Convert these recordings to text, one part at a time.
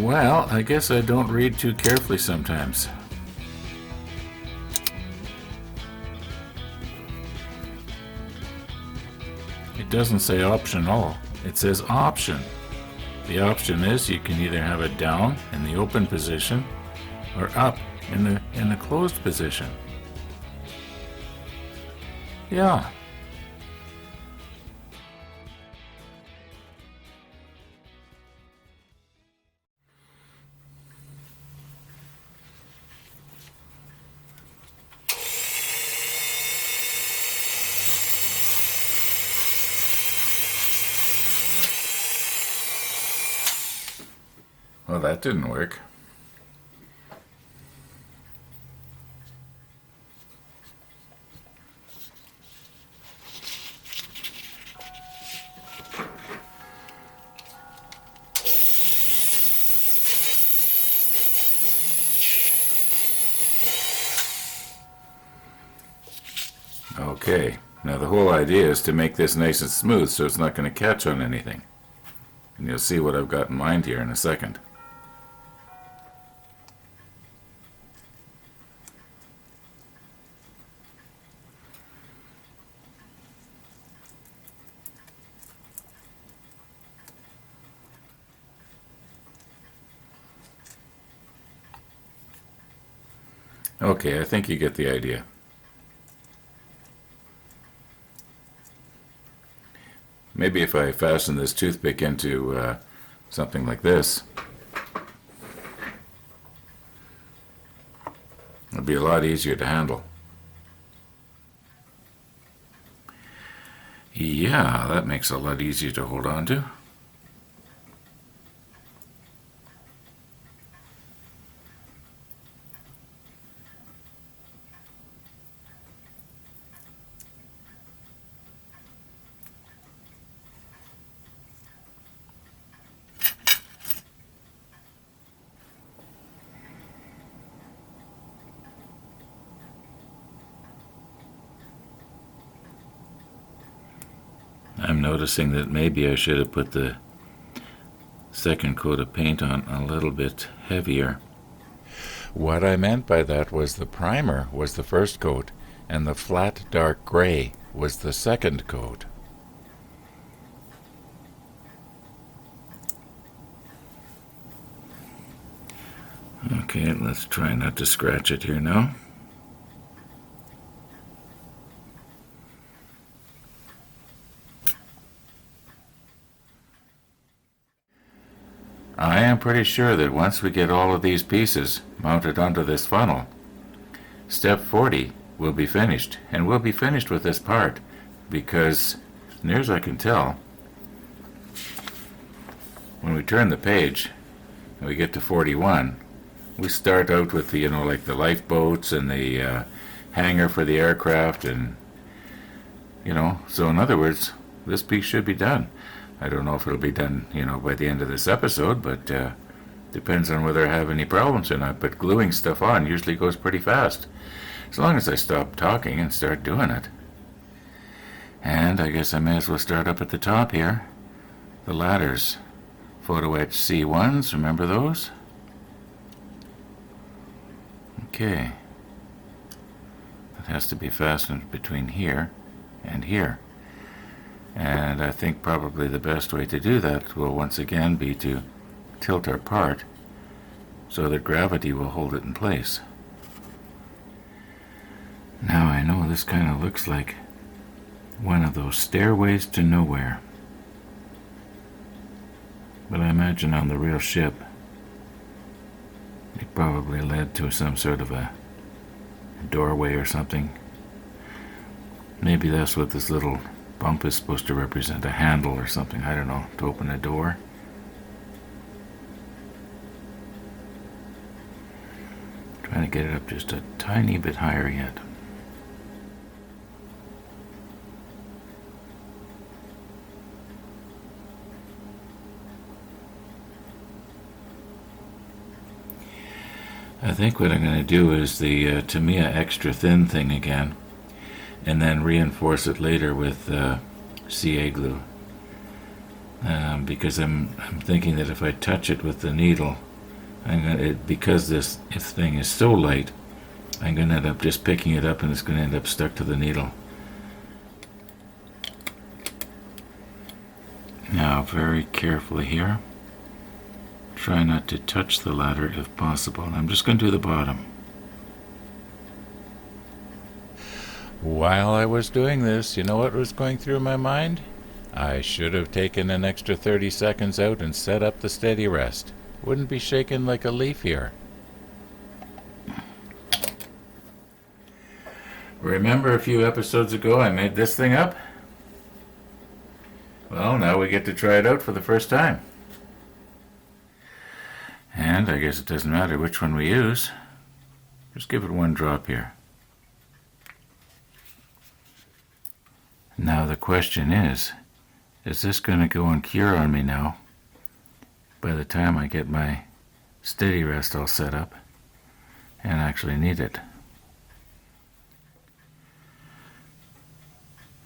Well, I guess I don't read too carefully sometimes. It doesn't say optional, it says option. The option is you can either have it down in the open position or up in the closed position. Yeah. Well, that didn't work. Okay, now the whole idea is to make this nice and smooth so it's not going to catch on anything. And you'll see what I've got in mind here in a second. Okay, I think you get the idea. Maybe if I fasten this toothpick into something like this, it'll be a lot easier to handle. Yeah, that makes it a lot easier to hold on to. I'm noticing that maybe I should have put the second coat of paint on a little bit heavier. What I meant by that was the primer was the first coat and the flat dark gray was the second coat. Okay, let's try not to scratch it here now. I am pretty sure that once we get all of these pieces mounted onto this funnel, step 40 will be finished, and we'll be finished with this part because, near as I can tell, when we turn the page and we get to 41, we start out with the, like the lifeboats and the hangar for the aircraft, and so in other words, this piece should be done. I don't know if it'll be done, by the end of this episode, but depends on whether I have any problems or not. But gluing stuff on usually goes pretty fast, as long as I stop talking and start doing it. And I guess I may as well start up at the top here. The ladders, Photo-etch C1s, remember those? Okay. It has to be fastened between here and here. And I think probably the best way to do that will once again be to tilt our part so that gravity will hold it in place. Now I know this kind of looks like one of those stairways to nowhere, but I imagine on the real ship it probably led to some sort of a doorway or something. Maybe that's what this little bump is supposed to represent, a handle or something, I don't know, to open a door. Trying to get it up just a tiny bit higher yet. I think what I'm going to do is the Tamiya extra thin thing again, and then reinforce it later with CA glue, because I'm thinking that if I touch it with the needle because this thing is so light, I'm going to end up just picking it up and it's going to end up stuck to the needle. Now, very carefully here. Try not to touch the ladder if possible. And I'm just going to do the bottom. While I was doing this, you know what was going through my mind? I should have taken an extra 30 seconds out and set up the steady rest. Wouldn't be shaking like a leaf here. Remember a few episodes ago I made this thing up? Well, now we get to try it out for the first time. And I guess it doesn't matter which one we use. Just give it one drop here. Now the question is this going to go and cure on me now by the time I get my steady rest all set up and actually need it?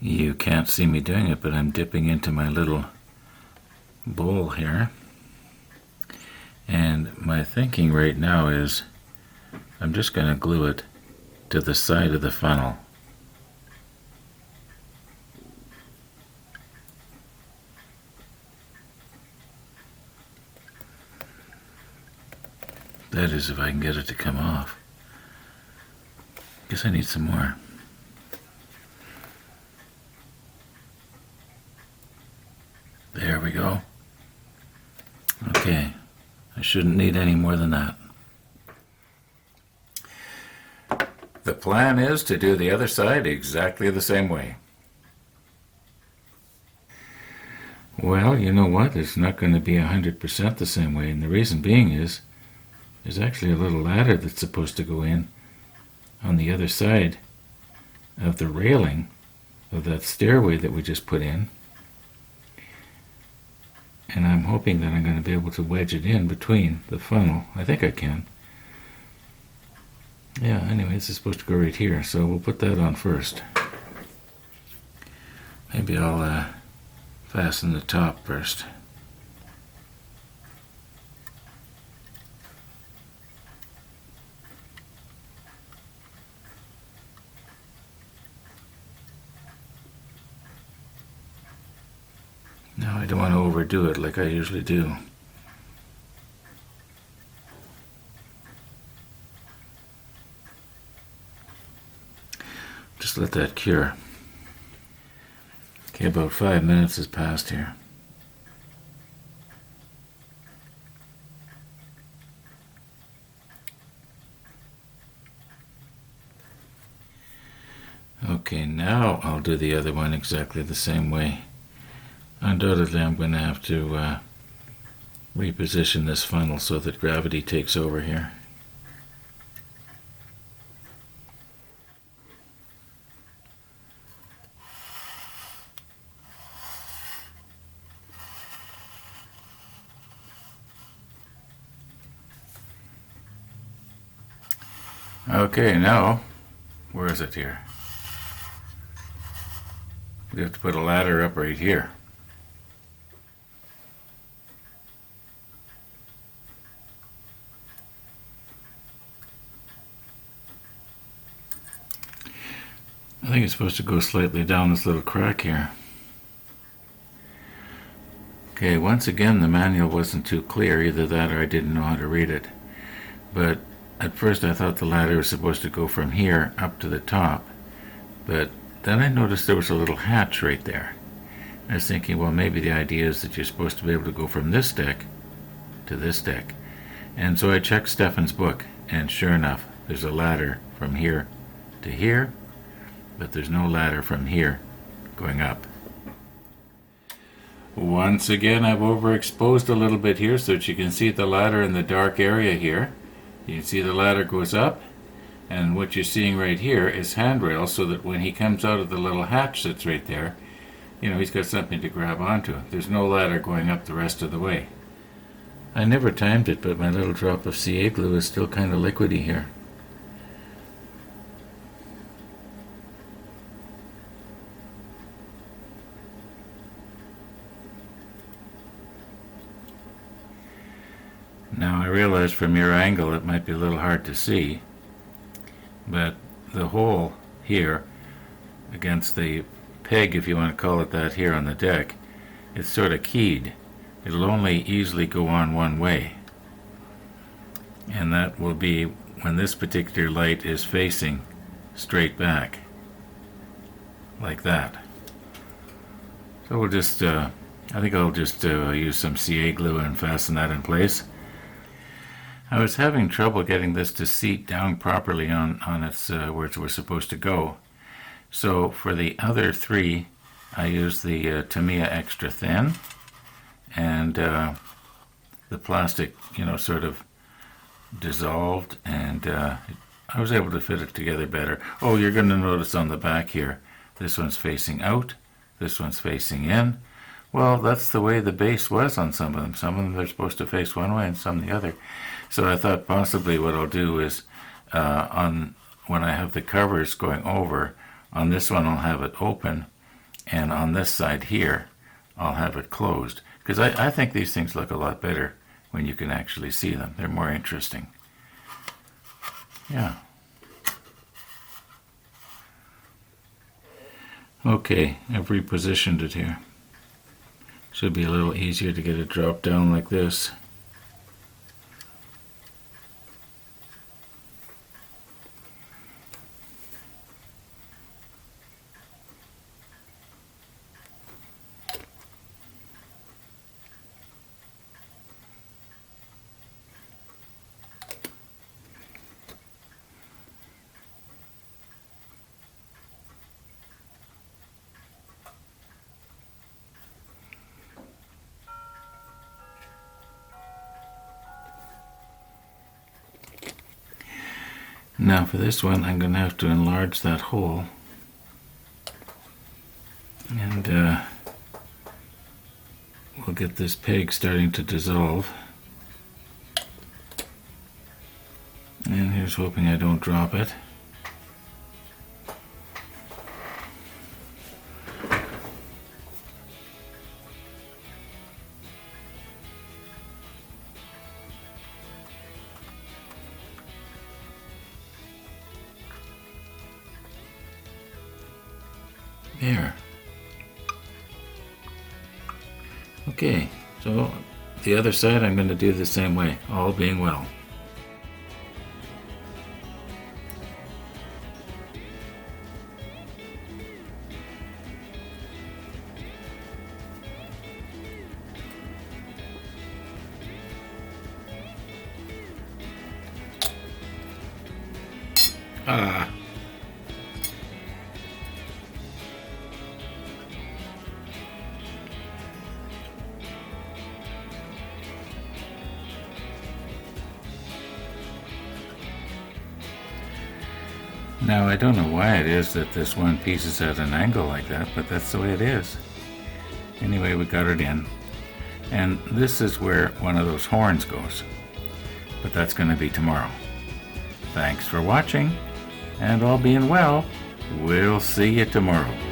You can't see me doing it, but I'm dipping into my little bowl here. And my thinking right now is I'm just going to glue it to the side of the funnel. That is, if I can get it to come off. Guess I need some more. There we go. Okay, I shouldn't need any more than that. The plan is to do the other side exactly the same way. Well, you know what? It's not going to be 100% the same way, and the reason being is there's actually a little ladder that's supposed to go in on the other side of the railing of that stairway that we just put in. And I'm hoping that I'm going to be able to wedge it in between the funnel. I think I can. Yeah, anyway, this is supposed to go right here, so we'll put that on first. Maybe I'll fasten the top first. Now I don't want to overdo it like I usually do. Just let that cure. Okay, about 5 minutes has passed here. Okay, now I'll do the other one exactly the same way. Undoubtedly, I'm going to have to reposition this funnel so that gravity takes over here. Okay, now, where is it here? We have to put a ladder up right here. I think it's supposed to go slightly down this little crack here. Okay, once again the manual wasn't too clear, either that or I didn't know how to read it. But at first I thought the ladder was supposed to go from here up to the top, but then I noticed there was a little hatch right there. I was thinking, well, maybe the idea is that you're supposed to be able to go from this deck to this deck. And so I checked Stefan's book, and sure enough, there's a ladder from here to here, but there's no ladder from here going up. Once again, I've overexposed a little bit here so that you can see the ladder in the dark area here. You can see the ladder goes up, and what you're seeing right here is handrails, so that when he comes out of the little hatch that's right there, you know, he's got something to grab onto. There's no ladder going up the rest of the way. I never timed it, but my little drop of CA glue is still kind of liquidy here. Now I realize from your angle it might be a little hard to see, but the hole here against the peg, if you want to call it that, here on the deck, it's sort of keyed. It'll only easily go on one way, and that will be when this particular light is facing straight back, like that. So we'll just, I think I'll just use some CA glue and fasten that in place. I was having trouble getting this to seat down properly on its where it was supposed to go. So for the other three, I used the Tamiya Extra Thin, and the plastic, sort of dissolved, and I was able to fit it together better. Oh, you're going to notice on the back here, this one's facing out, this one's facing in. Well, that's the way the base was on some of them. Some of them they're supposed to face one way and some the other. So I thought possibly what I'll do is, when I have the covers going over, on this one I'll have it open, and on this side here I'll have it closed. Because I think these things look a lot better when you can actually see them. They're more interesting. Yeah. Okay, I've repositioned it here. Should be a little easier to get it dropped down like this. Now for this one, I'm going to have to enlarge that hole, and we'll get this peg starting to dissolve. And here's hoping I don't drop it. There. Okay, so the other side I'm going to do the same way, all being well. Ah. Now I don't know why it is that this one piece is at an angle like that, but that's the way it is. Anyway, we got it in. And this is where one of those horns goes. But that's going to be tomorrow. Thanks for watching, and all being well, we'll see you tomorrow.